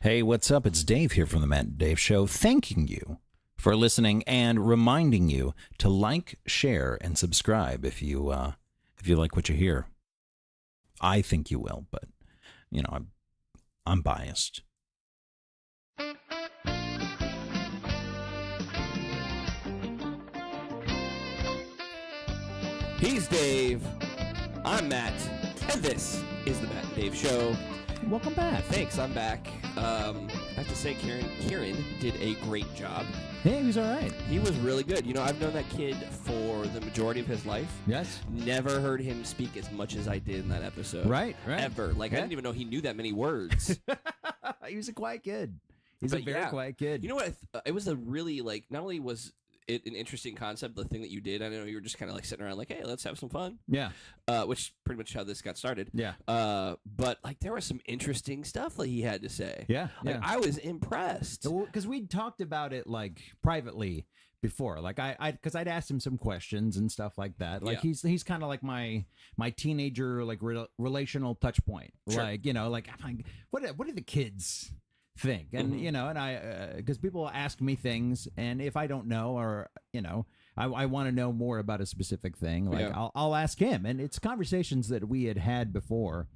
Hey, what's up? It's Dave here from the Matt and Dave Show, thanking you for listening and reminding you to like, share, and subscribe if you like what you hear. I think you will, but I'm biased. He's Dave. I'm Matt, and this is the Matt and Dave Show. Welcome back. Thanks, I'm back. I have to say, Kieran did a great job. Hey, he was all right. He was really good. You know, I've known that kid for the majority of his life. Yes. Never heard him speak as much as I did in that episode. Right. Ever. Like, I didn't even know he knew that many words. He was a quiet kid. He's a very quiet kid. You know what? It was a really, not only was it an interesting concept, the thing that you did. I know you were just kind of like sitting around like, hey, let's have some fun. Yeah. Which pretty much how this got started. Yeah. But there was some interesting stuff that he had to say. Yeah. I was impressed. Because we talked about it privately before. Because I'd asked him some questions and stuff like that. He's kind of like my teenager relational touch point. Sure. What do the kids think? And and I because people ask me things, and if I don't know, or I want to know more about a specific thing, I'll ask him, and it's conversations that we had before,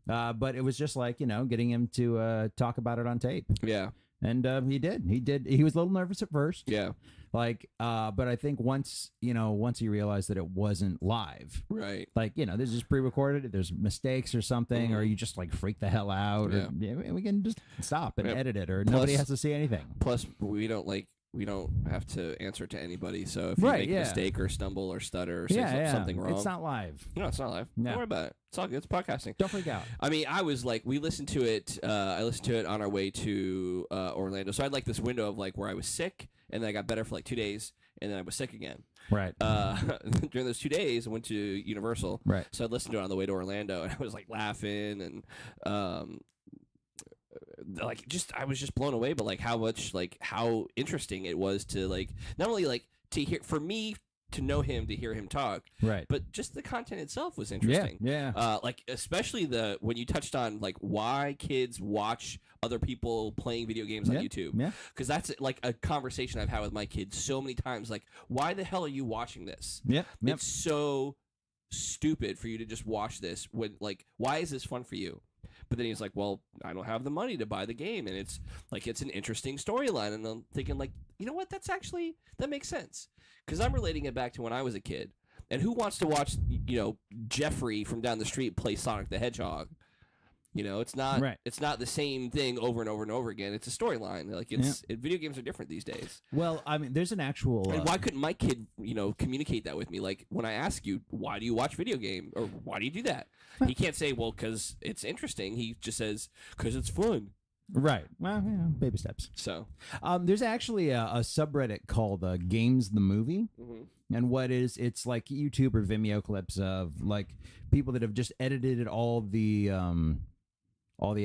but it was just getting him to talk about it on tape. Yeah. And he did. He was a little nervous at first. Yeah. But I think once he realized that it wasn't live, right? This is pre-recorded. If there's mistakes or something, or you just freak the hell out, or we can just stop and edit it, or nobody has to see anything. Plus, we don't have to answer to anybody. So if you make a mistake or stumble or stutter or say something wrong, it's not live. No, it's not live. Don't worry about it. It's all good. It's podcasting. Don't freak out. I mean, I was we listened to it. I listened to it on our way to Orlando. So I had this window of where I was sick, and then I got better for 2 days, and then I was sick again. Right. During those 2 days, I went to Universal. Right. So I listened to it on the way to Orlando, and I was laughing and I was just blown away, but how much how interesting it was to not only to hear, for me to know him, to hear him talk, right, but just the content itself was interesting. Yeah. Especially when you touched on why kids watch other people playing video games on YouTube. Yeah. Because that's a conversation I've had with my kids so many times. Why the hell are you watching this? Yep. It's so stupid for you to just watch this. When why is this fun for you? But then he's like, well, I don't have the money to buy the game. And it's it's an interesting storyline. And I'm thinking you know what? That makes sense. Because I'm relating it back to when I was a kid. And who wants to watch, Jeffrey from down the street play Sonic the Hedgehog? It's not It's not the same thing over and over and over again. It's a storyline. Video games are different these days. Well, I mean, there's an actual. And why couldn't my kid, communicate that with me? When I ask you, why do you watch video game, or why do you do that? He can't say, well, because it's interesting. He just says, because it's fun. Right. Well, baby steps. So, there's actually a subreddit called Games the Movie. Mm-hmm. And it's YouTube or Vimeo clips of people that have just edited all the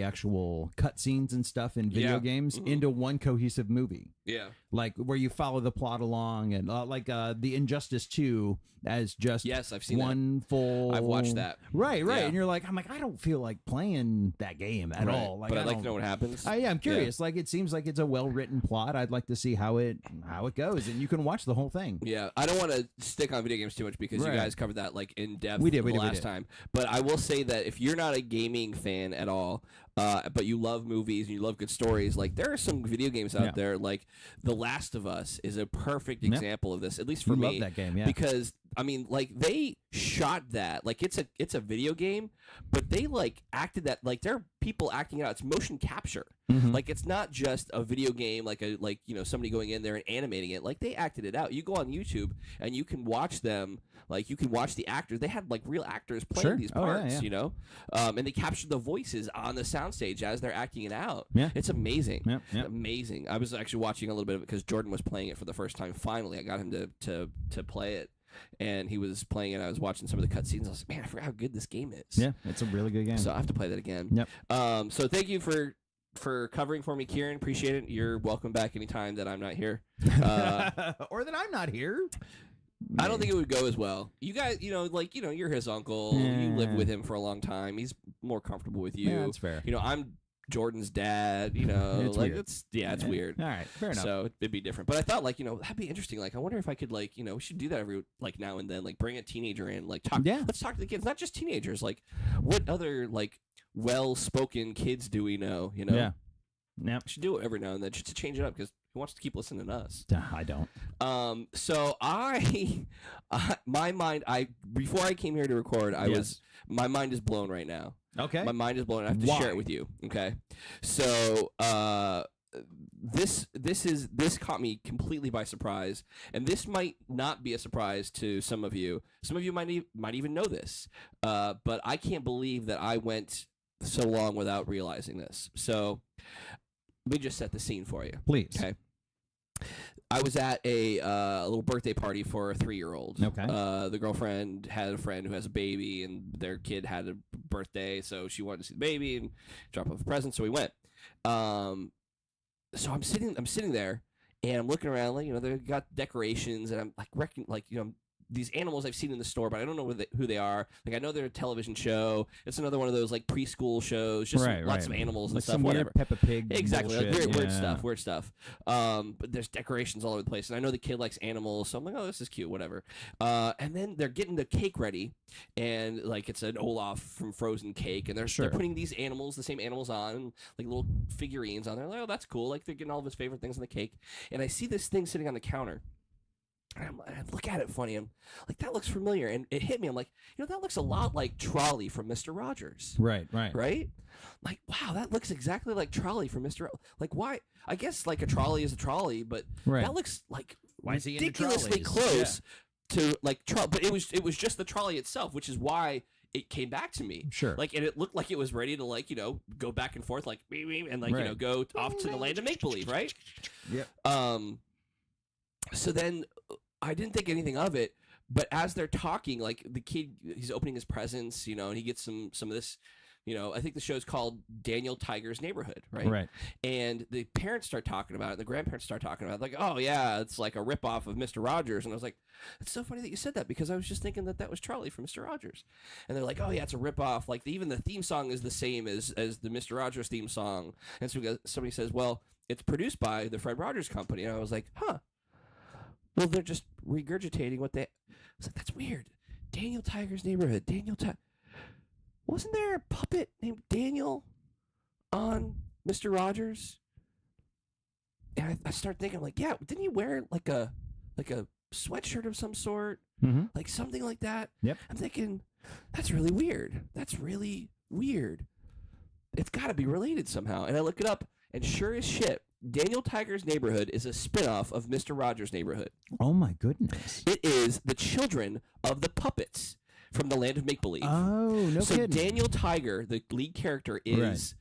actual cutscenes and stuff in video games into one cohesive movie. Yeah. Where you follow the plot along, and the Injustice 2 as just I've seen one that. full. I've watched that. Right. Yeah. And you're I don't feel like playing that game at all. But I'd like to know what happens. I'm curious. Yeah. It seems like it's a well-written plot. I'd like to see how it goes, and you can watch the whole thing. Yeah. I don't want to stick on video games too much because you guys covered that in depth last time. But I will say that if you're not a gaming fan at all, but you love movies and you love good stories, there are some video games out there The Last of Us is a perfect example of this, at least for me. I love that game, because I mean, they shot that it's a video game, but they acted that there are people acting it out. It's motion capture. Mm-hmm. It's not just a video game somebody going in there and animating it. They acted it out. You go on YouTube and you can watch them. You can watch the actors. They had real actors playing these parts, and they captured the voices on the soundstage as they're acting it out. Yeah. It's amazing. Yeah. Amazing. I was actually watching a little bit of it because Jordan was playing it for the first time. Finally, I got him to play it, and he was playing it. I was watching some of the cutscenes. I was like, man, I forgot how good this game is. Yeah, it's a really good game. So I have to play that again. Yep. So thank you for covering for me, Kieran. Appreciate it. You're welcome back anytime that I'm not here. Or that I'm not here. I don't think it would go as well. You guys, you're his uncle. Yeah. You lived with him for a long time. He's more comfortable with you. Yeah, that's fair. I'm Jordan's dad, you know, It's like weird. it's weird. All right, fair enough. So it'd be different. But I thought, like, you know, that'd be interesting. Like, I wonder if I could, like, you know, we should do that every, like, now and then, like, bring a teenager in, like, talk. Yeah. Let's talk to the kids, not just teenagers. Like, what other, like, well-spoken kids do we know, you know? Yeah. Yep. We should do it every now and then just to change it up, because who wants to keep listening to us? I don't. So my mind, before I came here to record, my mind is blown right now. Okay. My mind is blown. I have to share it with you. Okay. So, this caught me completely by surprise, and this might not be a surprise to some of you. Some of you might even know this, but I can't believe that I went so long without realizing this. So, let me just set the scene for you. Please. Okay. I was at a little birthday party for a 3-year-old. Okay. The girlfriend had a friend who has a baby, and their kid had a birthday, so she wanted to see the baby and drop off a present. So we went. So I'm sitting there, and I'm looking around. Like, you know, they've got decorations, and I'm like, you know, these animals I've seen in the store, but I don't know who they are. Like, I know they're a television show. It's another one of those, like, preschool shows, just lots of animals and like stuff, some whatever. Weird Peppa Pig Exactly, like bullshit. weird stuff. But there's decorations all over the place, and I know the kid likes animals, so I'm like, oh, this is cute, whatever. And then they're getting the cake ready, and, like, it's an Olaf from Frozen cake, and they're putting these animals, the same animals on, and, like, little figurines on there. Like, oh, that's cool. Like, they're getting all of his favorite things on the cake, and I see this thing sitting on the counter. And I look at it funny. I'm like, that looks familiar. And it hit me. I'm like, you know, that looks a lot like Trolley from Mr. Rogers. Right. Right? Like, wow, that looks exactly like Trolley from Mr. Like, why? I guess, like, a trolley is a trolley, but that looks like ridiculously close to, like, but it was just the trolley itself, which is why it came back to me. Sure. Like, and it looked like it was ready to, like, you know, go back and forth, like, and, like, you know, go off to the land of make-believe, right? Yep. So then I didn't think anything of it, but as they're talking, like, the kid, he's opening his presents, you know, and he gets some of this, you know, I think the show's called Daniel Tiger's Neighborhood, right? Right. And the parents start talking about it, and the grandparents start talking about it, like, oh, yeah, it's like a ripoff of Mr. Rogers. And I was like, it's so funny that you said that, because I was just thinking that was Charlie from Mr. Rogers. And they're like, oh, yeah, it's a ripoff. Like, even the theme song is the same as the Mr. Rogers theme song. And so somebody says, well, it's produced by the Fred Rogers Company. And I was like, huh. Well, they're just regurgitating what they... I was like, that's weird. Daniel Tiger's Neighborhood. Wasn't there a puppet named Daniel on Mr. Rogers? And I start thinking, like, yeah, didn't he wear like a sweatshirt of some sort? Mm-hmm. Like something like that? Yep. I'm thinking, that's really weird. It's got to be related somehow. And I look it up, and sure as shit, Daniel Tiger's Neighborhood is a spinoff of Mr. Rogers' Neighborhood. Oh, my goodness. It is the children of the puppets from the land of make-believe. Oh, no so kidding. Daniel Tiger, the lead character, is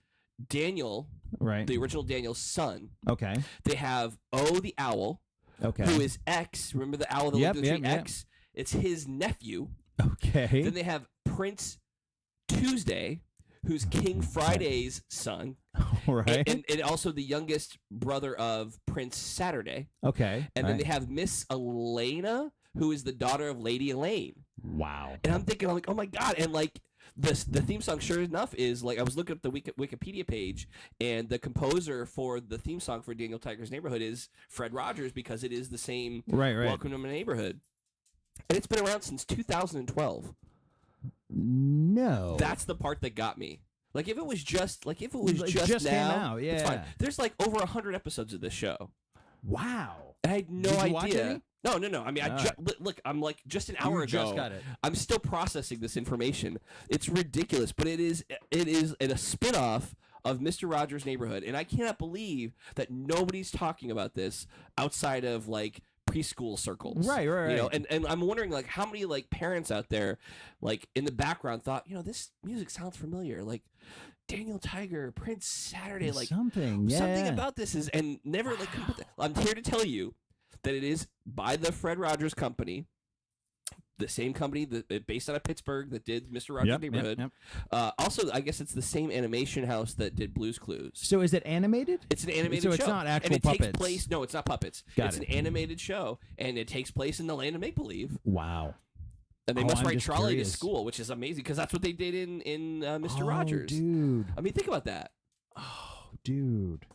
Daniel, the original Daniel's son. Okay. They have the owl, who is X. Remember the owl that lived in the tree? X? It's his nephew. Okay. Then they have Prince Tuesday, who's King Friday's son. Right. And also the youngest brother of Prince Saturday. Okay. And then they have Miss Elena, who is the daughter of Lady Elaine. Wow. And I'm thinking, like, oh my God. And, like, the theme song, sure enough, is, like, I was looking up the Wikipedia page, and the composer for the theme song for Daniel Tiger's Neighborhood is Fred Rogers, because it is the same Welcome to My Neighborhood. And it's been around since 2012. No. That's the part that got me. Like, if it was just now, came out, it's fine. There's, like, over 100 episodes of this show. Wow. And I had no Did you idea. watch any? No. I mean, look, I'm like just an hour ago. Just got it. I'm still processing this information. It's ridiculous, but it is a spinoff of Mr. Rogers' Neighborhood, and I cannot believe that nobody's talking about this outside of, like, preschool circles. Right. You know, and I'm wondering, like, how many, like, parents out there, like, in the background thought, you know, this music sounds familiar, like Daniel Tiger, Prince Saturday, like something about this is, and never like. I'm here to tell you that it is by the Fred Rogers Company, the same company that based out of Pittsburgh that did Mr. Rogers' Neighborhood. Yep. Also, I guess it's the same animation house that did Blue's Clues. So is it animated? It's an animated show. So it's not actual and it puppets. Takes place, no, it's not puppets. It's an animated show, and it takes place in the land of make-believe. Wow. And they must write Trolley to school, which is amazing, because that's what they did in Mr. Rogers. Dude. I mean, think about that. Oh, dude,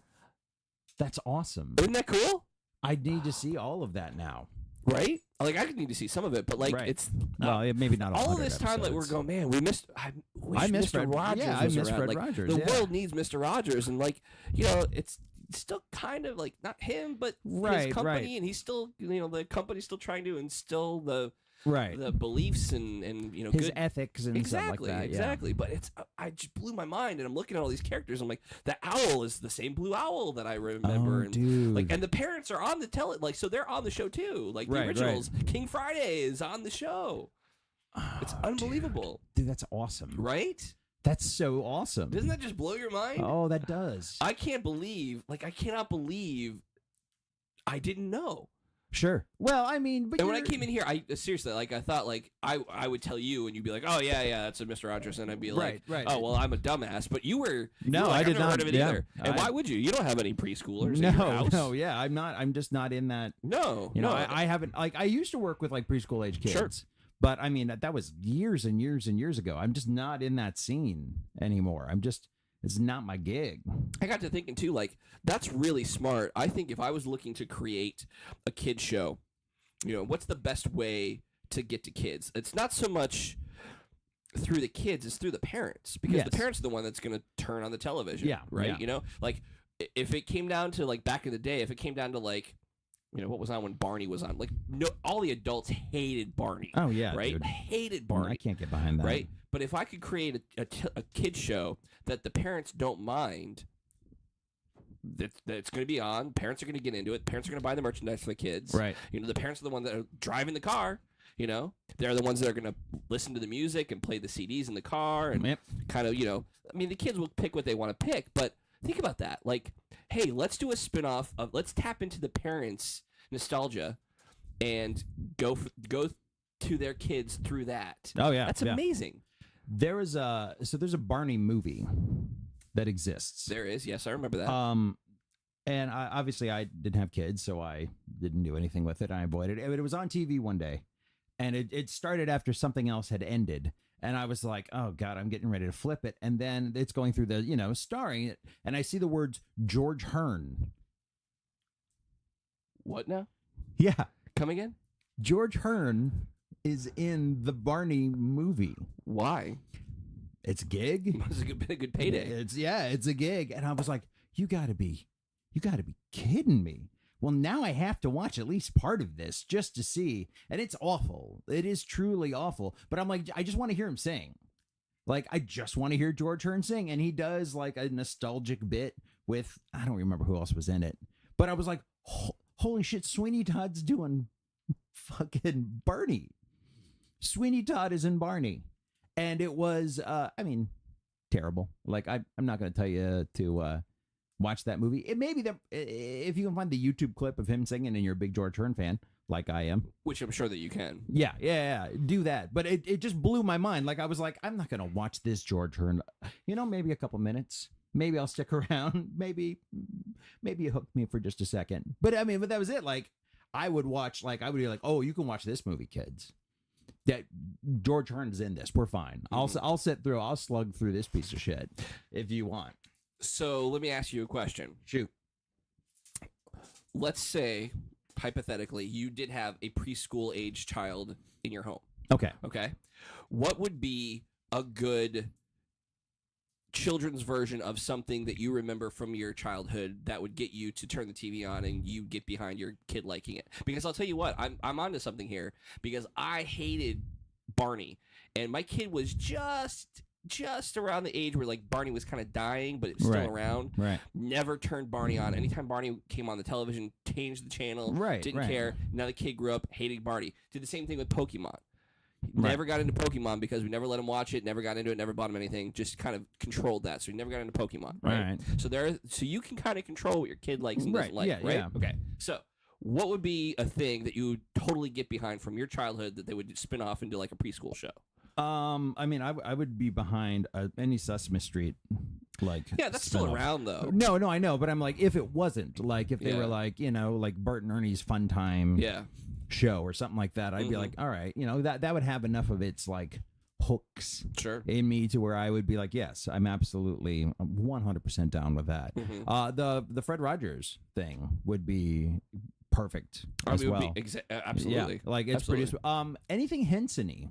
that's awesome. Isn't that cool? I need to see all of that now. Right? Like I need to see some of it, but like Right. it's Well, maybe not all of 100 this time. Like we're episodes. going, man, we missed. I wish miss Mr. Fred- Rogers. yeah, I was miss around. Fred Like, Rogers, The yeah. world needs Mr. Rogers, and like it's still kind of like not him, but Right, his company, right. and he's still the company's still trying to instill the Right. beliefs and His good ethics and stuff like that. exactly. But it's I just blew my mind, and I'm looking at all these characters. I'm like, the owl is the same blue owl that I remember, Oh, and dude. like, and the parents are on the like, so they're on the show too. Like the Right, originals, King Friday is on the show. It's unbelievable, Dude, that's awesome. right? That's so awesome. Doesn't that just blow your mind? Oh, that does. I cannot believe I didn't know. Sure. Well, I mean, but And when I came in here, I seriously, like, I thought, like, I would tell you, and you'd be like, oh, yeah, that's a Mr. Rogers, and I'd be like, Right. oh, well, I'm a dumbass, but you were No, like, I did I've never not. heard of it Yeah. either. And why would you? You don't have any preschoolers in your No, house. no, yeah, I'm just not in that. No, You know, no. I haven't, like, I used to work with like preschool age kids. Sure. But I mean, that was years and years and years ago. I'm just not in that scene anymore. It's not my gig. I got to thinking, too, like, that's really smart. I think if I was looking to create a kid's show, what's the best way to get to kids? It's not so much through the kids, it's through the parents, because Yes. the parents are the one that's going to turn on the television. Yeah, right. yeah. Like if it came down to like back in the day, if it came down to like, what was on when Barney was on, like all the adults hated Barney. Oh yeah, right. dude. Hated I Barney. can't get behind that. Right. But if I could create a kid show that the parents don't mind, that it's going to be on, parents are going to get into it, parents are going to buy the merchandise for the kids. Right. The parents are the ones that are driving the car. They're the ones that are going to listen to the music and play the CDs in the car and Yep. kind of, I mean, the kids will pick what they want to pick, but think about that. Like, hey, let's do a spinoff of, let's tap into the parents' nostalgia and go to their kids through that. Oh yeah, That's yeah. amazing. There's a Barney movie that exists. There is, yes, I remember that. And obviously I didn't have kids, so I didn't do anything with it. I avoided it. But it was on TV one day, and it started after something else had ended. And I was like, oh, God, I'm getting ready to flip it. And then it's going through the, starring it. And I see the words George Hearn. What now? Yeah. Come again? George Hearn is in the Barney movie. Why? It's a gig. Must have been a good payday. It's a gig. And I was like, you gotta be kidding me. Well, now I have to watch at least part of this just to see. And it's awful. It is truly awful. But I'm like, I just want to hear him sing. Like, I just want to hear George Hearn sing. And he does like a nostalgic bit with, I don't remember who else was in it. But I was like, holy shit, Sweeney Todd's doing fucking Barney. Sweeney Todd is in Barney. And it was, terrible. Like, I'm not going to tell you to watch that movie. It may be that if you can find the YouTube clip of him singing and you're a big George Hearn fan, like I am. Which I'm sure that you can. Yeah, do that. But it just blew my mind. Like, I was like, I'm not going to watch this George Hearn. Maybe a couple minutes. Maybe I'll stick around. Maybe you hooked me for just a second. But but that was it. Like, I would be like, oh, you can watch this movie, kids. That George Hearn's in this. We're fine. Mm-hmm. I'll slug through this piece of shit if you want. So let me ask you a question. Shoot. Let's say, hypothetically, you did have a preschool age child in your home. Okay. Okay. What would be a good children's version of something that you remember from your childhood that would get you to turn the TV on and you get behind your kid liking it? Because I'll tell you what, I'm onto something here, because I hated Barney, and my kid was just around the age where like Barney was kind of dying, but it's still around. Right. Never turned Barney on. Anytime Barney came on the television, changed the channel. Right. Didn't care. Now the kid grew up hating Barney. Did the same thing with Pokemon. Right. Never got into Pokemon because we never let him watch it. Never got into it. Never bought him anything. Just kind of controlled that. So he never got into Pokemon. Right. So you can kind of control what your kid likes and doesn't like. Yeah, right. yeah. Okay. So what would be a thing that you would totally get behind from your childhood that they would spin off into like a preschool show? I would be behind any Sesame Street, like. Yeah, that's still around though. No, I know, but I'm like, if it wasn't, like, if they were like, like Bert and Ernie's Fun Time, show or something like that, I'd be like, all right, that would have enough of its like hooks Sure. in me to where I would be like, yes, I'm absolutely 100% down with that. The Fred Rogers thing would be perfect as well. Absolutely. Yeah, like it's Absolutely. produced. Anything Henson-y,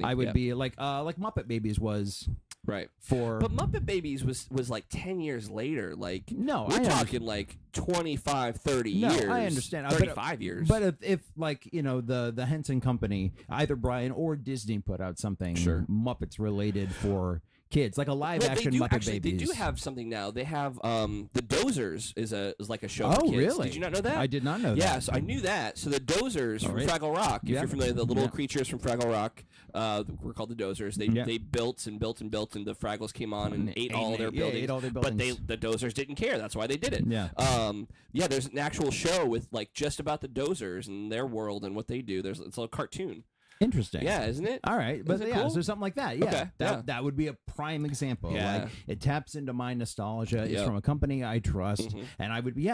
I would be like Muppet Babies was right for. But Muppet Babies was like 10 years later. Like No, we're talking like 25, 30 years. I understand. 35 years. But if like the Henson Company, either Brian or Disney put out something Muppets related for kids, like a live action Muppet Babies. They do have something now. They have the Dozers is like a show for kids. Really? Did you not know that? I did not know that. Yeah, so I knew that. So the Dozers from Fraggle Rock, if you're familiar, the little creatures from Fraggle Rock, were called the Dozers. They built and built and built, and the Fraggles came on and ate all their buildings. Ate all their buildings. But the Dozers didn't care. That's why they did it. Yeah. There's an actual show with like just about the Dozers and their world and what they do. It's a cartoon. Interesting. Yeah, isn't it? All right, but Isn't it yeah, cool? so something like that. Yeah, Okay, that would be a prime example. Yeah. Like it taps into my nostalgia. It's from a company I trust, and I would be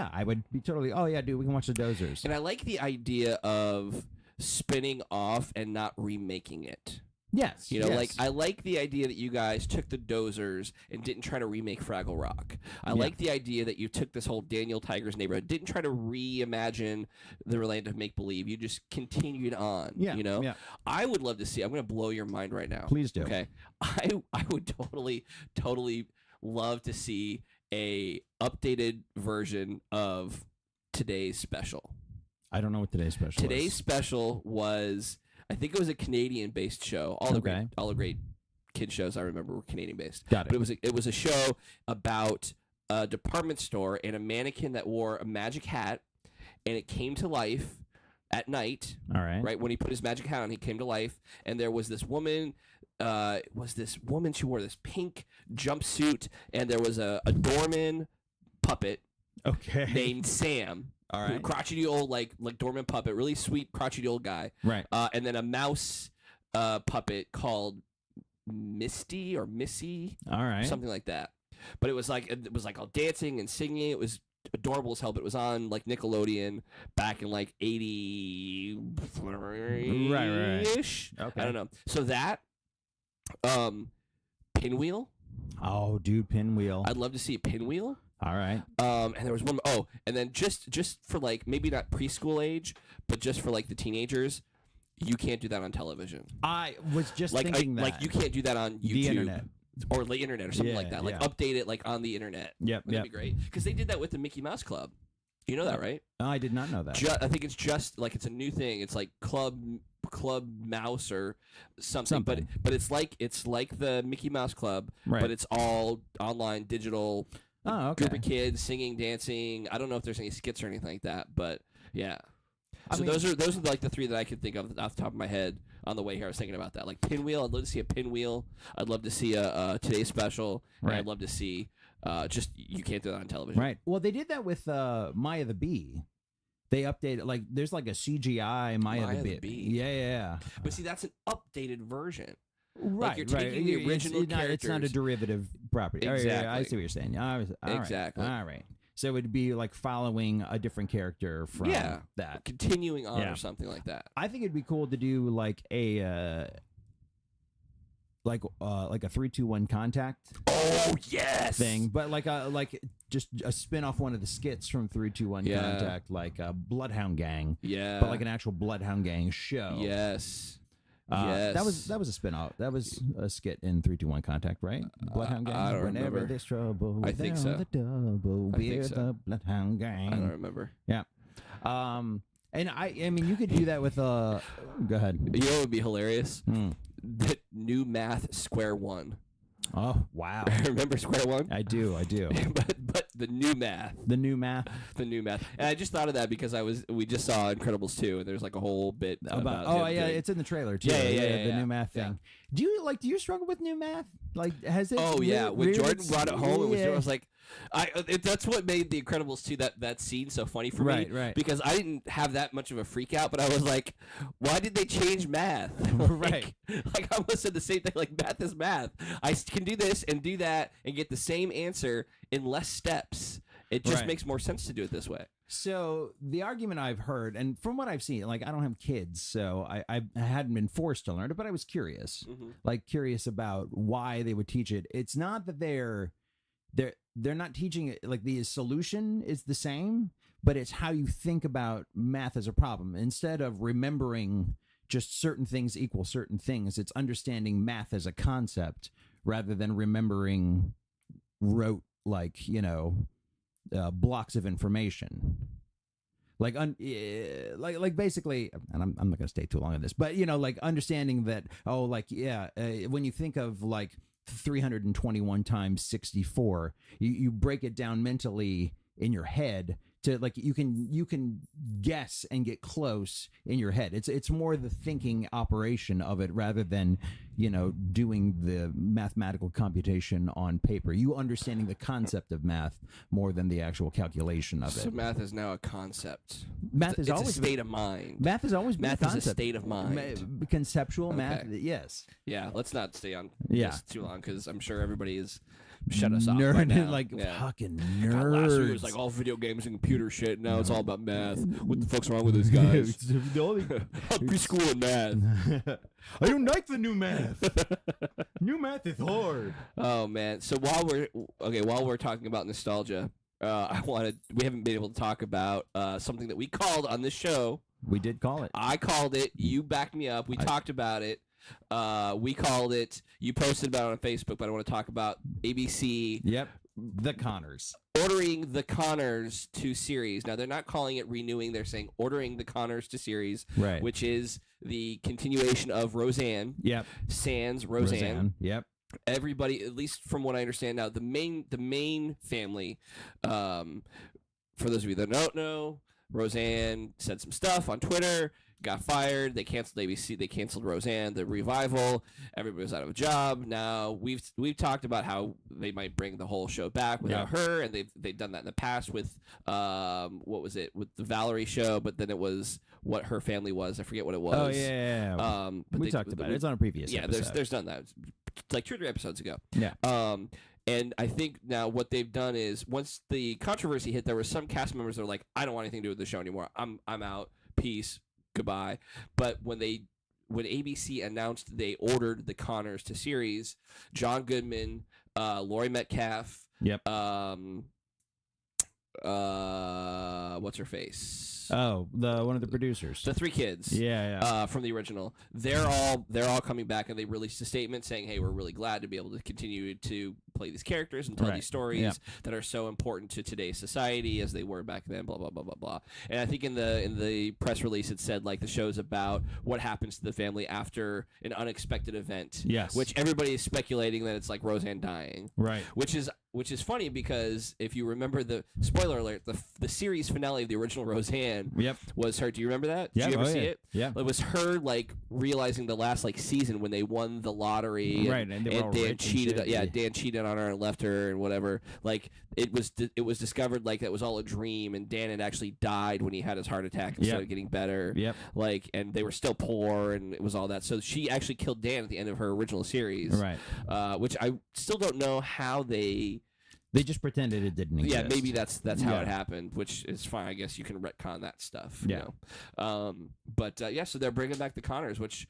totally. Oh yeah, dude, we can watch the Dozers. And I like the idea of spinning off and not remaking it. Yes, like I like the idea that you guys took the Dozers and didn't try to remake Fraggle Rock. I like the idea that you took this whole Daniel Tiger's Neighborhood, didn't try to reimagine the land of make believe. You just continued on. Yeah. I would love to see. I'm going to blow your mind right now. Please do. Okay, I would totally love to see a updated version of today's special. I don't know what today's special. Today's special was. I think it was a Canadian-based show. All the great kid shows I remember were Canadian-based. Got it. But it was a show about a department store and a mannequin that wore a magic hat, and it came to life at night. All right. Right when he put his magic hat on, he came to life, and there was this woman. She wore this pink jumpsuit, and there was a doorman puppet. Okay. Named Sam. All right. Crotchety old like doorman puppet, really sweet crotchety old guy. Right. And then a mouse puppet called Misty or Missy. All right. Something like that. But it was like all dancing and singing. It was adorable as hell. But it was on like Nickelodeon back in like 80 ish. Okay. I don't know. So that Pinwheel. Oh, dude, Pinwheel. I'd love to see a Pinwheel. All right. And there was one. Oh, and then just for like maybe not preschool age, but just for like the teenagers, you can't do that on television. I was just thinking that. Like you can't do that on YouTube, the internet, or the internet, or something like that. Like update it like on the internet. Yep. That'd be great because they did that with the Mickey Mouse Club. You know that, right? I did not know that. I think it's just like it's a new thing. It's like Club Mouse or something. But it's like the Mickey Mouse Club, but it's all online, digital. Oh, okay. Group of kids singing, dancing. I don't know if there's any skits or anything like that, but yeah. So those are like the three that I could think of off the top of my head on the way here. I was thinking about that, like Pinwheel. I'd love to see a Pinwheel. I'd love to see a Today's Special. Right. And I'd love to see just you can't do that on television. Right. Well, they did that with Maya the Bee. They updated like there's like a CGI Maya the Bee. Yeah. But see, that's an updated version. Right, like you're taking the original characters. It's not a derivative property. Exactly. I see what you're saying. Exactly. All right. So it would be like following a different character from that. Continuing on or something like that. I think it'd be cool to do like a like a 3-2-1 contact. Oh yes. Thing, but like just a spin off one of the skits from 3-2-1 Contact, like a Bloodhound Gang. Yeah. But like an actual Bloodhound Gang show. Yes. That was a spin-off. That was a skit in 3-2-1 Contact, right? Bloodhound Gang. I don't Whenever remember. there's trouble, I think so. The double, we're so. the Bloodhound Gang. I don't remember. Yeah. And I mean, you could do that with go ahead. You know what would be hilarious? The New Math Square One. Oh wow! Remember Square One? I do. but the New Math. The New Math. The New Math. And I just thought of that because we just saw Incredibles 2, and there's like a whole bit about it's in the trailer too. Yeah, the New Math thing. Do you struggle with New Math? Like, has it? Oh yeah, when Jordan brought it home, I was like, that's what made the Incredibles 2 that scene so funny for me. Right. Because I didn't have that much of a freak out, but I was like, why did they change math? Right. Like I almost said the same thing. Like math is math. I can do this and do that and get the same answer in less steps. It just Right. makes more sense to do it this way. So the argument I've heard, and from what I've seen, like I don't have kids, so I hadn't been forced to learn it, but I was curious, curious about why they would teach it. It's not that they're not teaching it, like the solution is the same, but it's how you think about math as a problem. Instead of remembering just certain things equal certain things, it's understanding math as a concept rather than remembering rote, like, blocks of information. Like basically, and I'm not going to stay too long on this, but like understanding that, when you think of like 321 times 64, you break it down mentally in your head to like you can guess and get close in your head. It's more the thinking operation of it rather than doing the mathematical computation on paper. You understanding the concept of math more than the actual calculation of it. So math is now a concept. Math is always a state of mind. Math has always been math a concept. Is a state of mind. Conceptual math, yes. Yeah, let's not stay on Yeah. this too long because I'm sure everybody is shut us off right Nerd, now. like Yeah. fucking God, nerds. last week was like all video games and computer shit. Now it's all about math. What the fuck's wrong with these guys? I'll be school in math. I don't like the new math. New math is hard. Oh man! So while we're talking about nostalgia, we haven't been able to talk about something that we called on this show. We did call it. I called it. You backed me up. We talked about it. We called it. You posted about it on Facebook, but I want to talk about ABC. Yep. The Connors. Ordering the Connors to series. Now, they're not calling it renewing. They're saying ordering the Connors to series, right? Which is the continuation of Roseanne. Yep. Sans Roseanne. Yep. Everybody, at least from what I understand now, the main family, for those of you that don't know, Roseanne said some stuff on Twitter, got fired. They canceled ABC. They canceled Roseanne, the revival. Everybody was out of a job. Now we've talked about how they might bring the whole show back without her, and they've done that in the past with what was it, with the Valerie show? But then it was what her family was. I forget what it was. Oh yeah. But we talked about it. It's on a previous episode. There's done that like 2 or 3 episodes ago. Yeah. And I think now what they've done is once the controversy hit, there were some cast members that were like, I don't want anything to do with the show anymore. I'm out. Peace. Goodbye. But when ABC announced they ordered the Connors to series, John Goodman, Laurie Metcalf, yep. What's her face? Oh, one of the producers. The 3 kids. Yeah. From the original. They're all coming back, and they released a statement saying, "Hey, we're really glad to be able to continue to play these characters and tell these stories that are so important to today's society as they were back then." Blah blah blah blah blah. And I think in the press release it said like the show's about what happens to the family after an unexpected event. Yes. Which everybody is speculating that it's like Roseanne dying. Right. Which is funny because if you remember the spoiler alert, the series finale of the original Roseanne was her. Do you remember that? Did you ever see it? Yeah. It was her like realizing the last like season when they won the lottery, right? And Dan cheated. Dan cheated on her and left her and whatever. Like it was discovered like that was all a dream, and Dan had actually died when he had his heart attack and started getting better. Yep. Like, and they were still poor, and it was all that. So she actually killed Dan at the end of her original series, right? Which I still don't know how they just pretended it didn't exist. Yeah, maybe that's how it happened, which is fine. I guess you can retcon that stuff. You know? But so they're bringing back the Connors, which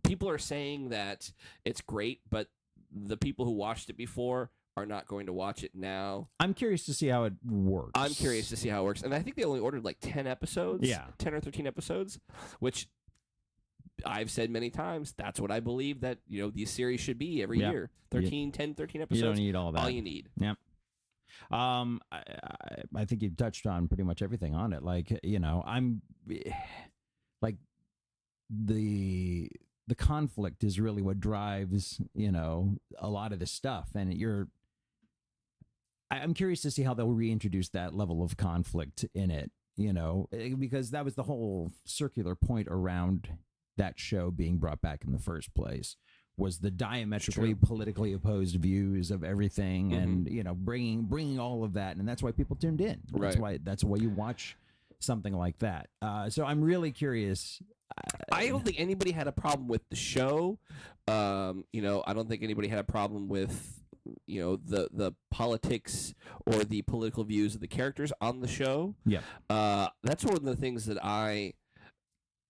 people are saying that it's great, but the people who watched it before are not going to watch it now. I'm curious to see how it works. I'm curious to see how it works. And I think they only ordered like 10 episodes. Yeah. 10 or 13 episodes, which I've said many times, that's what I believe that, these series should be every year. 13 episodes. You don't need all that. All you need. Yep. I think you've touched on pretty much everything on it. Like, I'm like the conflict is really what drives, a lot of this stuff. And I'm curious to see how they'll reintroduce that level of conflict in it, because that was the whole circular point around that show being brought back in the first place. Was the diametrically politically opposed views of everything, and bringing all of that, and that's why people tuned in. That's why you watch something like that. So I'm really curious. I don't think anybody had a problem with the show. I don't think anybody had a problem with the politics or the political views of the characters on the show. Yeah. That's one of the things that I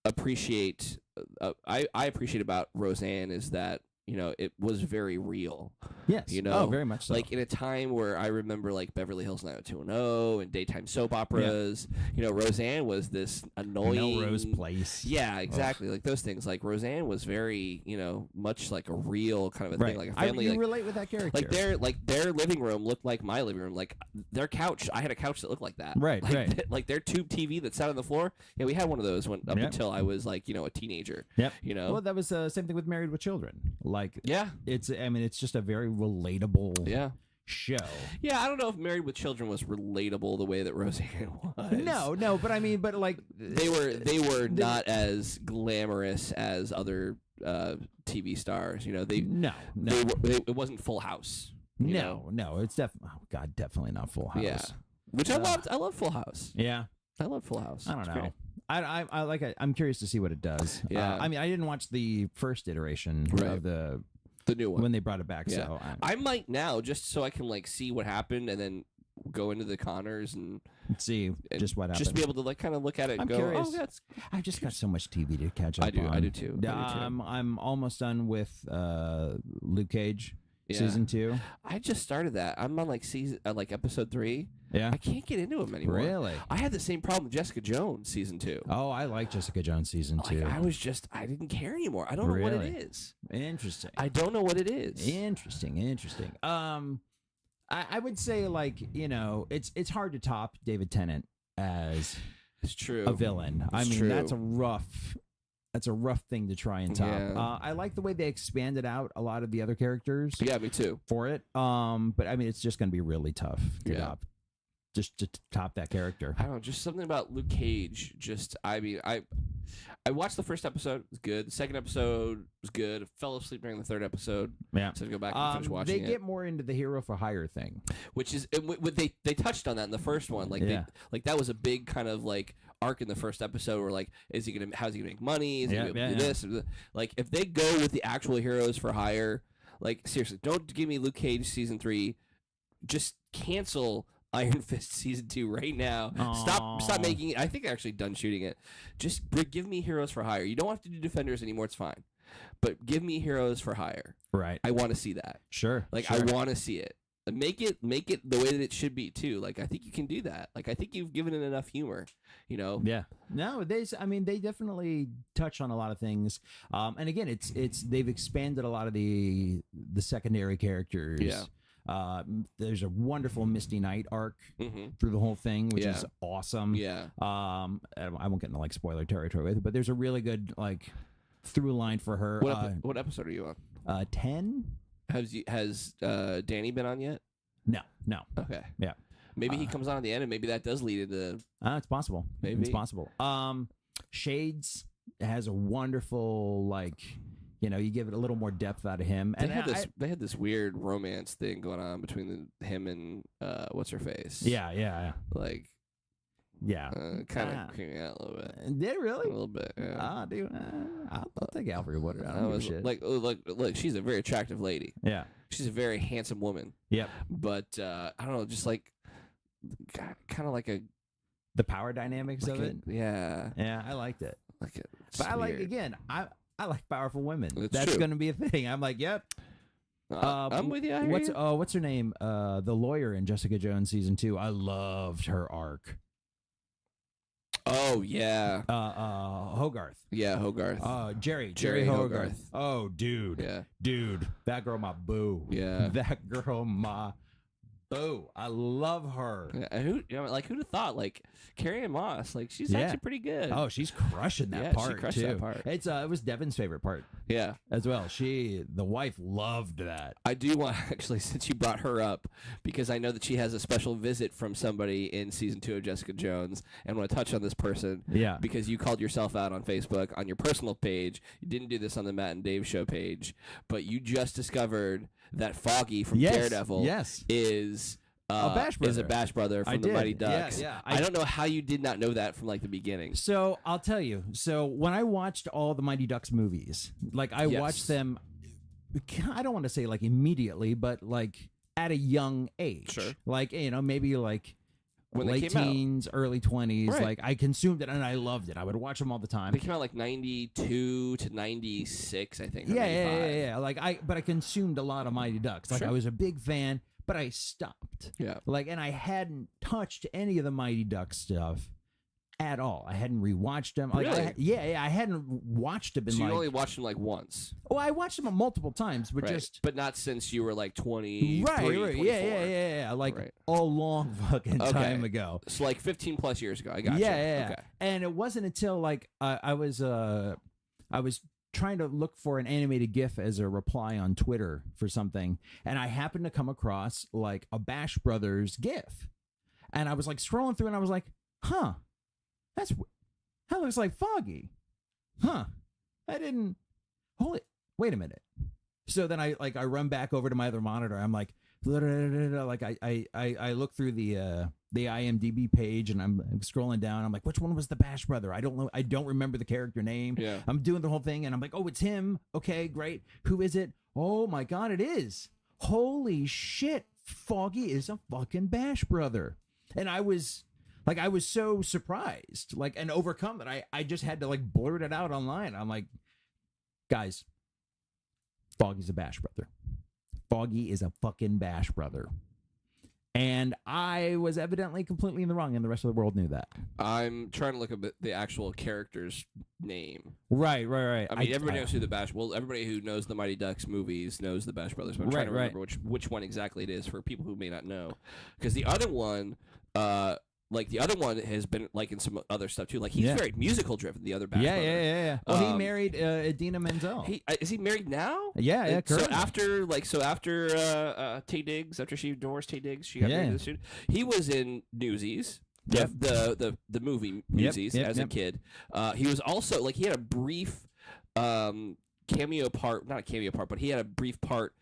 appreciate. I appreciate about Roseanne is that it was very real. Yes. Very much so. Like in a time where I remember like Beverly Hills 90210 and daytime soap operas, Roseanne was this annoying Melrose Place. Yeah, exactly. Like those things. Like Roseanne was very, much like a real kind of a thing, like a family. You relate with that character. Like their living room looked like my living room. Like their couch, I had a couch that looked like that. Right, like, right. Like their tube TV that sat on the floor. Yeah, we had one of those up until I was like, a teenager. Yep. Well, that was the same thing with Married with Children. Like, yeah, it's just a very relatable show. Yeah, I don't know if Married with Children was relatable the way that Roseanne was. No, but like they were not as glamorous as other TV stars. It wasn't Full House. No, it's definitely not Full House. Yeah, which I loved. I love Full House. Yeah, I love Full House. I don't know. Great. I like it. I'm curious to see what it does. Yeah. I didn't watch the first iteration of the new one when they brought it back. Yeah. So I might now just so I can like see what happened and then go into the Connors and see just what happened. Just be able to like kind of look at it and I'm go, curious. oh, that's. I've just got so much TV to catch up on. I do too. I'm almost done with Luke Cage season 2. I just started that. I'm on like episode 3. Yeah, I can't get into them anymore. Really? I had the same problem with Jessica Jones season 2. Oh, I like Jessica Jones season 2. I didn't care anymore. I don't know what it is. Interesting. I don't know what it is. Interesting. I would say like it's hard to top David Tennant as it's true a villain. It's true. That's a rough thing to try and top. Yeah. I like the way they expanded out a lot of the other characters. Yeah, me too. For it. But it's just going to be really tough to top. Just to top that character. I don't know, just something about Luke Cage. I watched the first episode. It was good. The second episode was good. I fell asleep during the third episode. Yeah. So to go back and finish watching it. They get more into the hero for hire thing. Which is, they touched on that in the first one. Like, that was a big kind of like arc in the first episode where like, how's he gonna make money? Is he gonna do this? Like, if they go with the actual heroes for hire, like, seriously, don't give me Luke Cage season 3. Just cancel Iron Fist season 2 right now. Aww. Stop making it. I think they're actually done shooting it. Just give me heroes for hire. You don't have to do Defenders anymore. It's fine. But give me heroes for hire. Right. I want to see that. Sure. Like, I want to see it. Make it the way that it should be too. Like, I think you can do that. Like, I think you've given it enough humor. Yeah. No, they definitely touch on a lot of things. And again, it's they've expanded a lot of the secondary characters. Yeah. There's a wonderful Misty Knight arc through the whole thing, which is awesome. Yeah. I won't get into like spoiler territory with it, but there's a really good like through line for her. What episode are you on? 10. Has Danny been on yet? No. Okay. Yeah. Maybe he comes on at the end, and maybe that does lead into. It's possible. Maybe it's possible. Shades has a wonderful like. You give it a little more depth out of him. They had this weird romance thing going on between him and what's her face. Yeah. Like, kind of creeping out a little bit. Did it really? A little bit. Yeah. Dude, I'll take Alfred Woodard. I don't give a shit. Like, look, she's a very attractive lady. Yeah. She's a very handsome woman. Yep. But I don't know, just like kind of like the power dynamics of it. Yeah. Yeah, I liked it. Like it. But I like I like powerful women. That's true. Going to be a thing. I'm like, yep. I'm with you. What's her name? The lawyer in Jessica Jones season 2. I loved her arc. Oh yeah. Hogarth. Yeah, Hogarth. Jerry Hogarth. Oh, dude. Yeah. Dude, that girl my boo. Yeah. That girl my boo. I love her. Yeah, who'd have thought? Like Carrie-Anne Moss, like she's actually pretty good. Oh, she's crushing that part she crushed too. that part. It was Devin's favorite part. Yeah, as well. The wife loved that. I do want actually, since you brought her up, because I know that she has a special visit from somebody in season 2 of Jessica Jones, and want to touch on this person. Yeah, because you called yourself out on Facebook on your personal page. You didn't do this on the Matt and Dave show page, but you just discovered that Foggy from Daredevil is a Bash brother from the Mighty Ducks. Yeah. I don't know how you did not know that from like the beginning. So I'll tell you. So when I watched all the Mighty Ducks movies, like I watched them, I don't want to say like immediately, but like at a young age. Sure. Like, maybe like When they late came out. teens, early 20s. Right. Like, I consumed it and I loved it. I would watch them all the time. They came out like 92 to 96, I think. Or Yeah, 95. yeah. Like, but I consumed a lot of Mighty Ducks. Like, Sure. I was a big fan, but I stopped. Yeah. Like, and I hadn't touched any of the Mighty Ducks stuff at all. I hadn't rewatched them. Like, Really? I hadn't watched them in So you like. only watched them like once. Well, I watched them multiple times, but Right. just. But not since you were like 23, Right, 24. yeah, like Right. a long fucking Okay. time ago. So like 15 plus years ago. I got Yeah. Okay. And it wasn't until like I was trying to look for an animated GIF as a reply on Twitter for something, and I happened to come across like a Bash Brothers GIF, and I was like scrolling through, and I was like, "Huh, that looks like Foggy, huh? I didn't. Wait a minute." So then I run back over to my other monitor. I'm like, like I look through the IMDb page, and I'm scrolling down. I'm like, which one was the Bash brother? I don't know. I don't remember the character name. Yeah. I'm doing the whole thing, and I'm like, oh, it's him. Okay, great. Who is it? Oh my God, it is. Holy shit. Foggy is a fucking Bash brother. And I was so surprised, like, and overcome that I just had to like blurt it out online. I'm like, guys, Foggy's a Bash brother. Foggy is a fucking Bash brother. And I was evidently completely in the wrong, and the rest of the world knew that. I'm trying to look up the actual character's name. Right. I mean, everybody knows who the Bash. Well, everybody who knows the Mighty Ducks movies knows the Bash Brothers. But I'm trying to remember which one exactly it is for people who may not know, because the other one, has been like in some other stuff too. Like he's very musical driven. The other Bash brother. Yeah. Well, he married Idina Menzel. Is he married now? Yeah. So after Taye Diggs, after she divorced Taye Diggs, she got married to this dude. He was in Newsies. The movie Newsies as a kid. He was also he had a brief cameo part, not a cameo part, but he had a brief part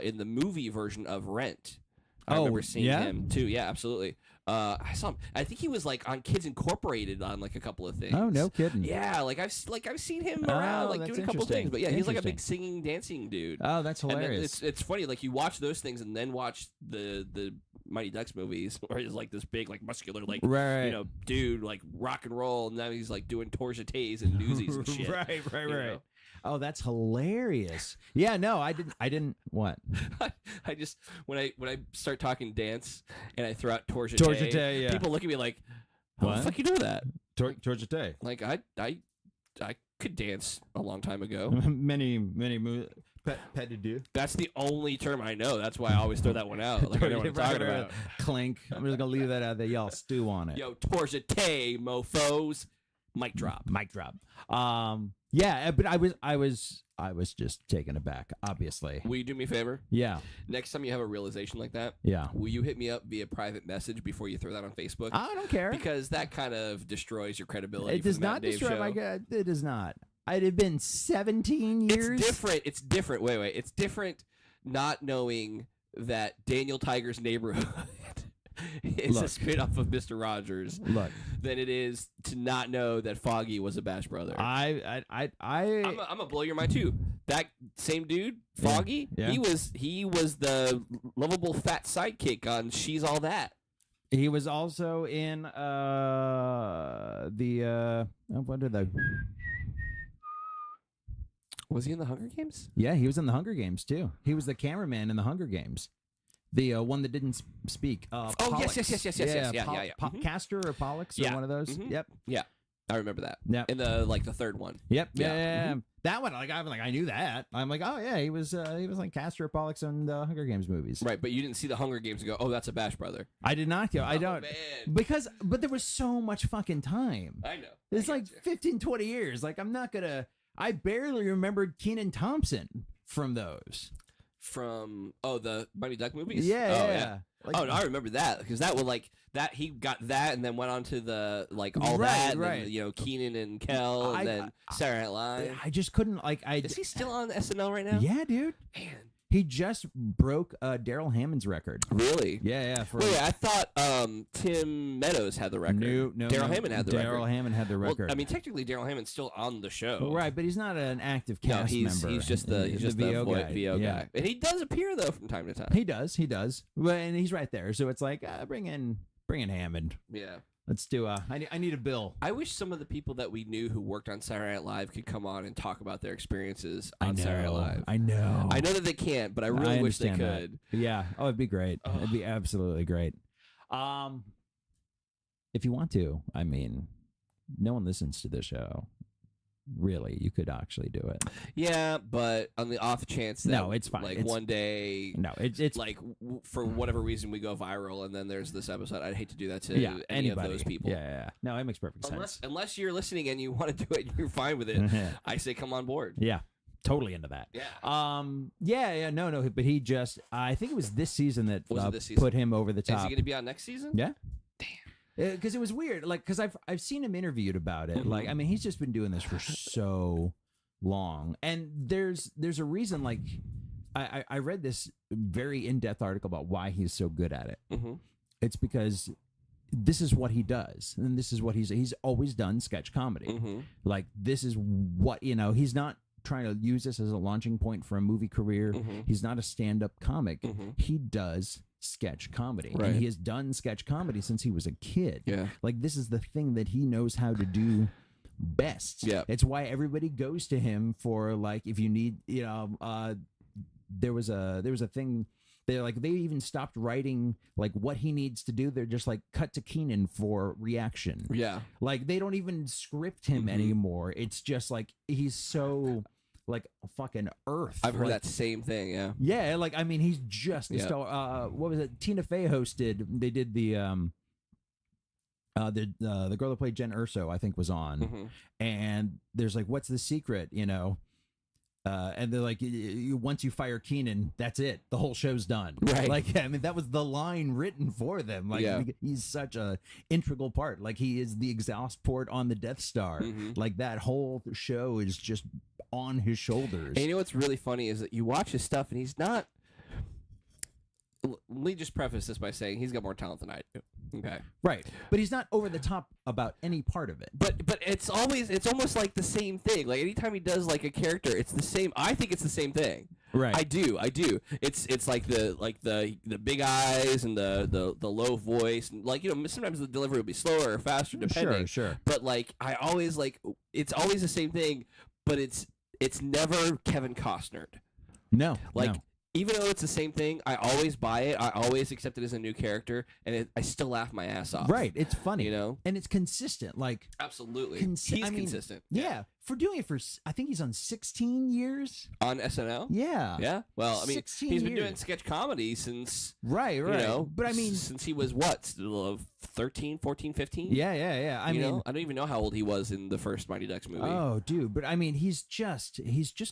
in the movie version of Rent. I remember seeing him too. Yeah, absolutely. I saw him. I think he was like on Kids Incorporated on like a couple of things. Oh, no kidding. Yeah, I've seen him around doing a couple of things. But yeah, he's like a big singing, dancing dude. Oh, that's hilarious. It's funny. Like you watch those things and then watch the Mighty Ducks movies, where he's like this big, like muscular, like dude, like rock and roll, and now he's like doing tours of Tays and Newsies and shit. Right. Know? Oh, that's hilarious. Yeah, no, I didn't. What? I just when I start talking dance and I throw out Torja Tay, yeah. People look at me like, how the fuck you know that? Torja Tay. Like I could dance a long time ago. many pas de deux. That's the only term I know. That's why I always throw that one out. Like I know what I'm talking about. Clink. I'm just gonna leave that out there. Y'all stew on it. Yo, Torja Tay, mofos. Mic drop. Yeah, but I was just taken aback, obviously. Will you do me a favor? Yeah. Next time you have a realization like that, will you hit me up via private message before you throw that on Facebook? I don't care. Because that kind of destroys your credibility. It does not destroy my good. It does not. It had been 17 years. It's different. Wait. It's different not knowing that Daniel Tiger's Neighborhood is a spin-off of Mr. Rogers than it is to not know that Foggy was a Bash brother. I'm gonna blow your mind too. That same dude, Foggy, he was the lovable fat sidekick on She's All That. He was also in Was he in the Hunger Games? Yeah, he was in the Hunger Games too. He was the cameraman in the Hunger Games. The one that didn't speak. Yes. Yeah. Castor or Pollux or one of those. Mm-hmm. Yep. Yeah, I remember that. Yep. In the third one. Yep. Yeah. Mm-hmm. That one, I knew that. I'm like, oh yeah, he was like Castor or Pollux in the Hunger Games movies. Right, but you didn't see the Hunger Games and go, oh, that's a Bash brother. I did not go. I don't. Man. But there was so much fucking time. I know. It's like 15, 20 years. Like I barely remembered Kenan Thompson from those. From the Mighty Duck movies? Yeah. Like, no, I remember that because that was that he got that and then went on to the all that and then, Keenan and Kel and then Saturday Night Live. I just couldn't Is he still on SNL right now? Yeah, dude. Man, He just broke Daryl Hammond's record. Really? Yeah. Wait, I thought Tim Meadows had the record. No. Daryl Hammond had the record. Daryl Hammond had the record. Well, I mean, technically, Daryl Hammond's still on the show. Right, but he's not an active cast member. He's just the VO guy. And he does appear, though, from time to time. He does. But, and he's right there. So it's like, bring in Hammond. Yeah. Let's do I need a bill. I wish some of the people that we knew who worked on Saturday Night Live could come on and talk about their experiences on Saturday Night Live. I know that they can't, but I really wish they could. That. Yeah. Oh, it'd be great. It'd be absolutely great. If you want to, I mean, no one listens to the show. Really, you could actually do it. Yeah, but on the off chance that it's fine. Like one day, it's like for whatever reason we go viral and then there's this episode. I'd hate to do that to any of those people. Yeah. No, it makes perfect sense. Unless you're listening and you want to do it, and you're fine with it. I say come on board. Yeah, totally into that. Yeah. No. But he just, I think it was this season that this season? put him over the top. Is he going to be on next season? Yeah. Because it was weird, like, because I've seen him interviewed about it. Like, I mean, he's just been doing this for so long, and there's a reason. Like, I read this very in-depth article about why he's so good at it. It's because this is what he does, and this is what he's always done sketch comedy. Like, this is what, he's not trying to use this as a launching point for a movie career. He's not a stand-up comic. He does sketch comedy, and he has done sketch comedy since he was a kid. Like, this is the thing that he knows how to do best. It's why everybody goes to him for, like, if you need, there was a thing. They even stopped writing like what he needs to do. They're just like, cut to Keenan for reaction. Like, they don't even script him anymore. It's just like, he's so like a fucking earth. I've heard that same thing. Yeah. Like, I mean, he's just what was it? Tina Fey hosted. They did the girl that played Jen Erso, I think, was on, and there's like, what's the secret? And they're like, once you fire Keenan, that's it. The whole show's done. Right. Like, I mean, that was the line written for them. Like, he's such a integral part. Like, he is the exhaust port on the Death Star. Like, that whole show is just on his shoulders. And you know what's really funny is that you watch his stuff and he's not. Let me just preface this by saying he's got more talent than I do. Okay. Right. But he's not over the top about any part of it. But it's almost like the same thing. Like, anytime he does like a character, it's the same. I think it's the same thing. Right. I do. It's like the big eyes and the low voice, and like, sometimes the delivery will be slower or faster depending. Sure. But like, I always it's always the same thing, but it's never Kevin Costner. No. Like, even though it's the same thing, I always buy it. I always accept it as a new character, and I still laugh my ass off. Right. It's funny. And it's consistent. Like, absolutely. He's consistent. Yeah. For doing it for, I think he's on 16 years. On SNL? Yeah. Yeah. Well, I mean, he's been years. doing sketch comedy since... Right. But I mean... Since he was, 13, 14, 15? Yeah. I mean... I don't even know how old he was in the first Mighty Ducks movie. Oh, dude. But I mean, he's just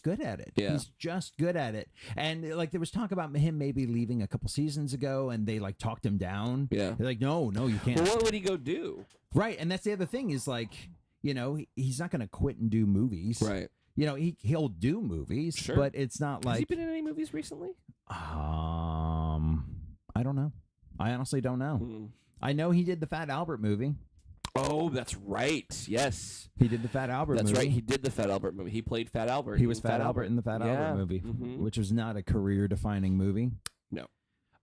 good at it. Yeah. He's just good at it. And like, there was talk about him maybe leaving a couple seasons ago, and they like talked him down. Yeah. They're like, no, you can't. Well, what would he go do? Right. And that's the other thing is like, he's not going to quit and do movies. Right. He'll do movies, sure, but it's not like... Has he been in any movies recently? I don't know. I honestly don't know. I know he did the Fat Albert movie. Oh, that's right. Yes. He did the Fat Albert movie. That's right. He did the Fat Albert movie. He played Fat Albert. He was Fat Albert in the Fat Albert movie, which was not a career-defining movie. No.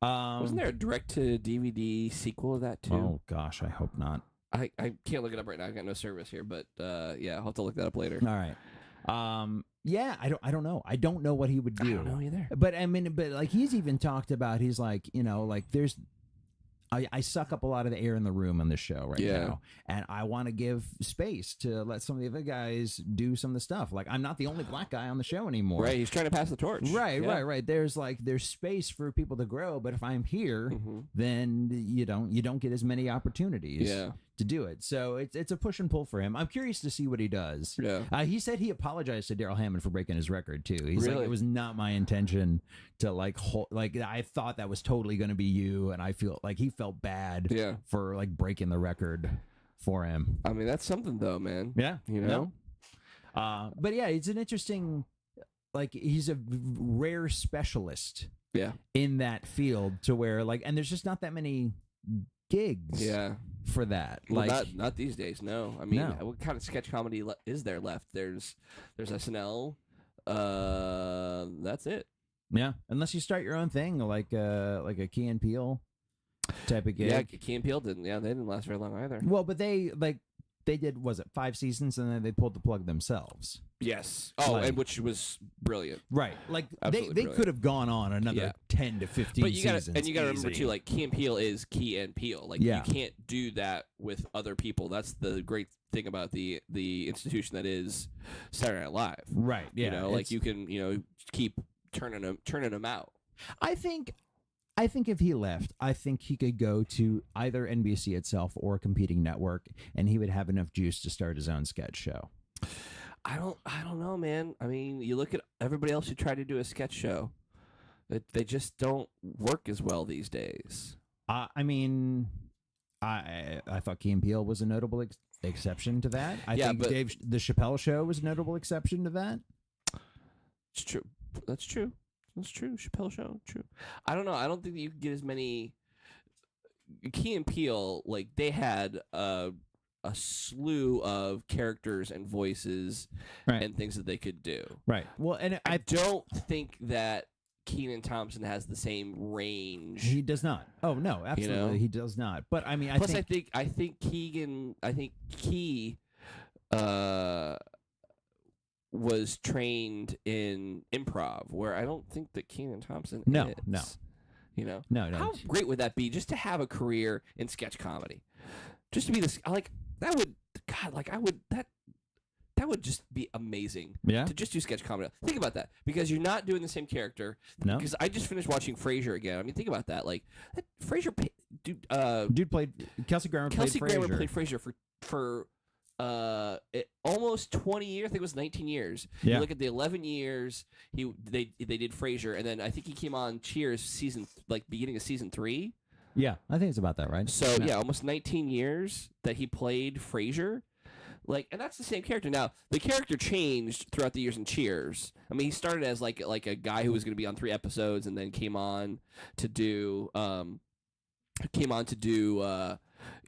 Wasn't there a direct-to-DVD sequel of that, too? Oh, gosh, I hope not. I can't look it up right now. I've got no service here, but I'll have to look that up later. All right. I don't know. I don't know what he would do. I don't know either. But I mean, like, he's even talked about, he's like, there's... I suck up a lot of the air in the room on this show right now, and I want to give space to let some of the other guys do some of the stuff. Like, I'm not the only black guy on the show anymore. Right, he's trying to pass the torch. Right. There's space for people to grow, but if I'm here, then you don't get as many opportunities to do it. So it's a push and pull for him. I'm curious to see what he does. Yeah. He said he apologized to Daryl Hammond for breaking his record too. He's really? like, it was not my intention to like I thought that was totally going to be you, and I feel like he felt bad for like breaking the record for him. I mean, that's something though, man. Yeah. But yeah, it's an interesting, like he's a rare specialist Yeah. in that field to where like, and there's just not that many gigs for that. Well, Like not these days. No, I mean, No. what kind of sketch comedy is there left? There's SNL. That's it. yeah, unless you start your own thing like a Key and Peele type of gig. Yeah, Key and Peele didn't. Yeah, they didn't last very long either. Well, but they did, was it 5 seasons, and then they pulled the plug themselves. Yes. Oh, Like- and which was brilliant. Right. Like Absolutely they brilliant. could have gone on another 10 to 15 But you got seasons. and you got to remember easy. too, like Key and Peele is Key and Peele. Like Yeah. you can't do that with other people. That's the great thing about the institution that is Saturday Night Live. Right. Yeah. You know, like you can keep turning them out. I think if he left, I think he could go to either NBC itself or a competing network, and he would have enough juice to start his own sketch show. I don't know, man. I mean, you look at everybody else who tried to do a sketch show. They just don't work as well these days. I mean, I thought Key and Peele was a notable exception to that. I think but the Chappelle Show was a notable exception to that. it's true. That's true. That's true. Chappelle Show, true. I don't know. I don't think that you could get as many. Key and Peele, like they had a slew of characters and voices Right. and things that they could do. Right. Well, and I don't think that Kenan Thompson has the same range. he does not. Oh no, absolutely, he does not. But I mean, I think Key was trained in improv, where I don't think that Kenan Thompson is. No. You know? No. How great would that be just to have a career in sketch comedy? Just to be this, like, that would, God, like, that would just be amazing. Yeah. To just do sketch comedy. Think about that. Because you're not doing the same character. No. Because I just finished watching Frasier again. I mean, think about that. Like, that Frasier, dude, Dude played Kelsey Grammer. Kelsey played Grammer Frasier. played Frasier for almost 20 years. I think it was 19 years. Yeah. You look at the 11 years they did Frasier, and then I think he came on Cheers beginning of season 3. Yeah, I think it's about that, right? So yeah, almost 19 years that he played Frasier. Like, and that's the same character. Now, the character changed throughout the years in Cheers. I mean, he started as like a guy who was going to be on 3 episodes, and then came on to do a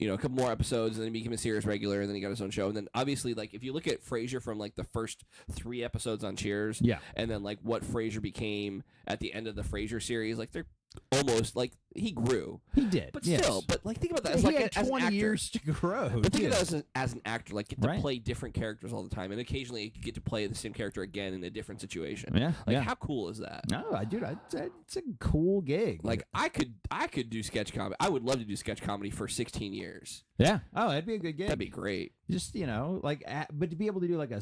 couple more episodes, and then he became a series regular, and then he got his own show. And then obviously, like, if you look at Frasier from like the first 3 episodes on Cheers, Yeah. and then like what Frasier became at the end of the Frasier series, like they're almost like he grew. He did, But yes. still, but like think about that as he like had as an 20 actor. years to grow. But think too. of that as an actor, like get to Right. play different characters all the time, and occasionally you get to play the same character again in a different situation. Yeah, Like yeah. how cool is that? No, it's a cool gig. Like I could do sketch comedy. I would love to do sketch comedy for 16 years. yeah. Oh, that'd be a good gig. That'd be great. Just like, but to be able to do like a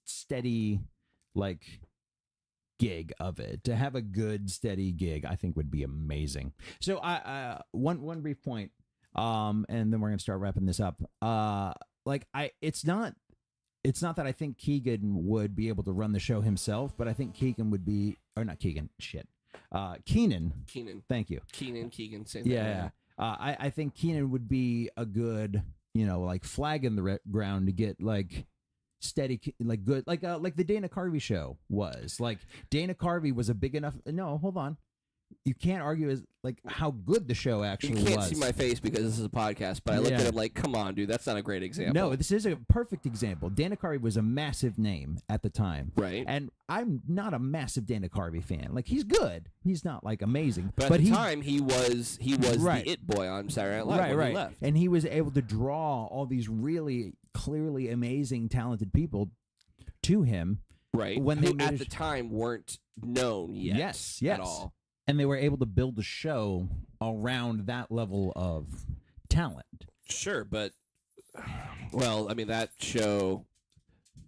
steady, like, gig of it, to have a good steady gig, I think would be amazing. So one brief point, and then we're gonna start wrapping this up. It's not that I think Keegan would be able to run the show himself, but I think Keegan would be, or not Keegan, Keenan. Thank you. Keegan, same thing. Yeah. I think Keenan would be a good, like, flag in the ground to get like steady, like good, like the Dana Carvey show was. Like Dana Carvey was a big enough. No, hold on. You can't argue as like how good the show actually was. You can't see my face because this is a podcast, but I looked at him like, come on, dude, that's not a great example. No, this is a perfect example. Dana Carvey was a massive name at the time. Right. And I'm not a massive Dana Carvey fan. Like, he's good. He's not like amazing. But at the time he was Right. the it boy on Saturday Night Live when he left. And he was able to draw all these really clearly amazing, talented people to him. Right. When who they at the time weren't known yet. Yes. At all. And they were able to build a show around that level of talent. Sure, but well, I mean that show.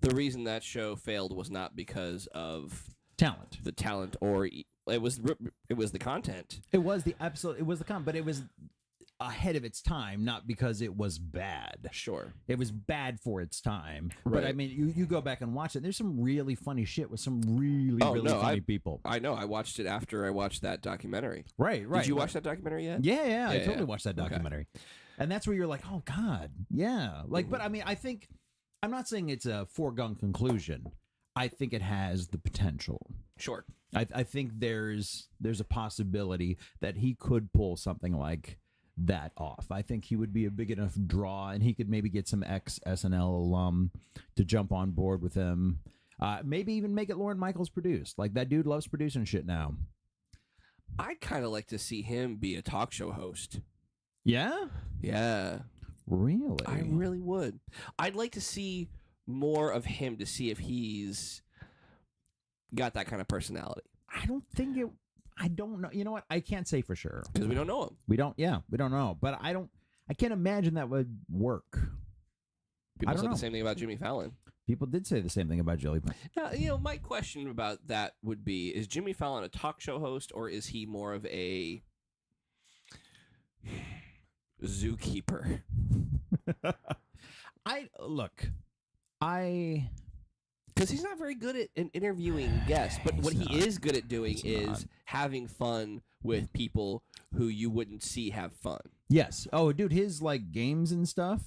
The reason that show failed was not because of Talent. the talent, or it was the content. It was the but it was ahead of its time, not because it was bad. Sure, it was bad for its time. But I Right. mean, you go back and watch it. There's some really funny shit with some really funny people. I know. I watched it after I watched that documentary. Right. Did you watch that documentary yet? Yeah, I Yeah, totally yeah. watched that Okay. documentary. And that's where you're like, oh God, yeah. Like, but I mean, I'm not saying it's a foregone conclusion. I think it has the potential. Sure. I think there's a possibility that he could pull something like that off. I think he would be a big enough draw, and he could maybe get some ex-SNL alum to jump on board with him. Maybe even make it Lorne Michaels produced. Like, that dude loves producing shit now. I'd kind of like to see him be a talk show host. Yeah? Yeah. Really? I really would. I'd like to see more of him to see if he's got that kind of personality. I don't think it... I don't know. You know what? I can't say for sure. Because we don't know him. We don't know. But I can't imagine that would work. People said the same thing about Jimmy Fallon. People did say the same thing about Jelly. Now, my question about that would be, is Jimmy Fallon a talk show host, or is he more of a zookeeper? Because he's not very good at interviewing guests, but what he is good at doing is having fun with people who you wouldn't see have fun. Yes. Oh, dude, his like games and stuff.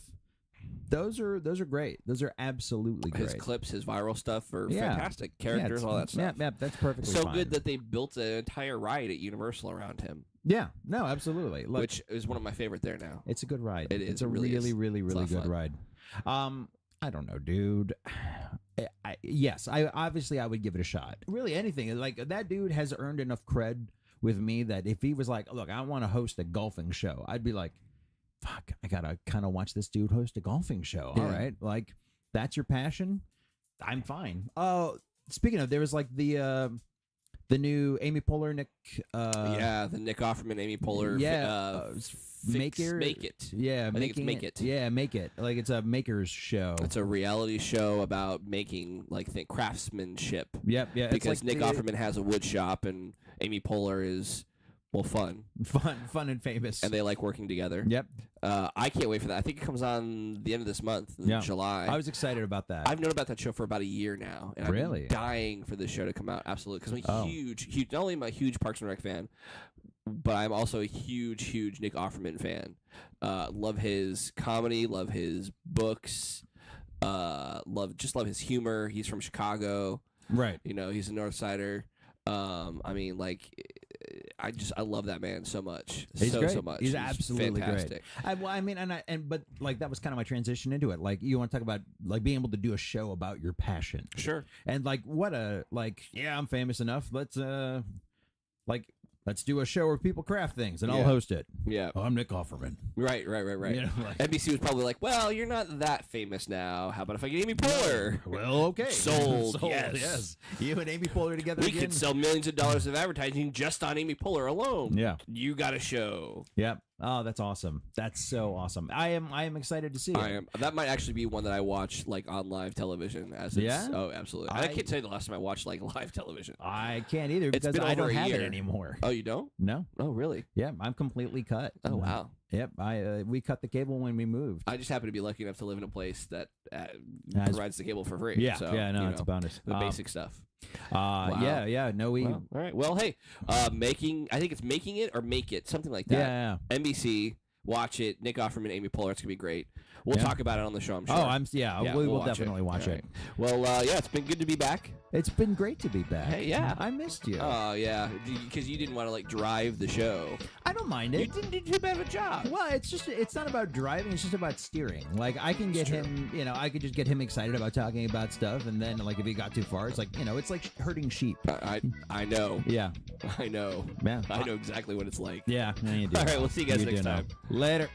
Those are great. Those are absolutely great. His clips, his viral stuff are fantastic. Characters, all that stuff. Yeah, that's perfectly so fine. Good that they built an entire ride at Universal around him. Yeah, no, absolutely. Look, which is one of my favorite there now. It's a good ride. It is. It's a really really good fun. ride. I don't know, dude. Yes, I would give it a shot. Really, anything. Like, that dude has earned enough cred with me that if he was like, look, I want to host a golfing show, I'd be like, fuck, I gotta kind of watch this dude host a golfing show. All right, like, that's your passion. I'm fine. Oh, speaking of, there was like the new Amy Poehler, Nick. The Nick Offerman, Amy Poehler. Make It. Yeah, I think it's Make It. Yeah, Make It. Like, it's a makers show. It's a reality show about making craftsmanship. Yep, yeah. Because Nick Offerman has a wood shop and Amy Poehler is fun and famous, and they like working together. Yep. I can't wait for that. I think it comes on the end of this month, in July. I was excited about that. I've known about that show for about a year now, and really? I'm dying for this show to come out. Absolutely, because I'm a huge. Not only am I a huge Parks and Rec fan, but I'm also a huge Nick Offerman fan. Love his comedy, love his books, love his humor. He's from Chicago, right? He's a North Sider. I love that man so much. He's great. So much. He's absolutely fantastic. Great. But like, that was kind of my transition into it. Like, you want to talk about like being able to do a show about your passion. Sure. And like, I'm famous enough. Let's do a show where people craft things, and I'll host it. Yeah. Oh, I'm Nick Offerman. Right. NBC was probably like, well, you're not that famous now. How about if I get Amy Poehler? Well, okay. Sold. Yes. You and Amy Poehler together We could sell millions of dollars of advertising just on Amy Poehler alone. Yeah. You got a show. Yep. Oh, that's awesome. That's so awesome. I am excited to see it. I am. That might actually be one that I watch like on live television. Oh, absolutely. I can't tell you the last time I watched like live television. I can't either because I don't have it anymore. Oh, you don't? No. Oh, really? Yeah, I'm completely cut. Oh, wow. Yep. We cut the cable when we moved. I just happen to be lucky enough to live in a place that provides the cable for free. Yeah. So, it's a bonus. The basic stuff. Wow. Yeah. No, we. All right. Well, hey, I think it's Making It or Make It, something like that. Yeah. NBC. Watch it. Nick Offerman, Amy Poehler. It's gonna be great. We'll talk about it on the show, I'm sure. Oh, we will definitely watch it. Well, it's been good to be back. It's been great to be back. Hey, yeah. I missed you. Oh, yeah. Because you didn't want to, like, drive the show. I don't mind it. You didn't do too bad of a job. Well, it's not about driving. It's just about steering. Like, I can get him, I could just get him excited about talking about stuff. And then, like, if he got too far, it's like, it's like herding sheep. I know. Yeah. I know. Yeah. I know exactly what it's like. Yeah. You do. All right. We'll see you guys next time. Later.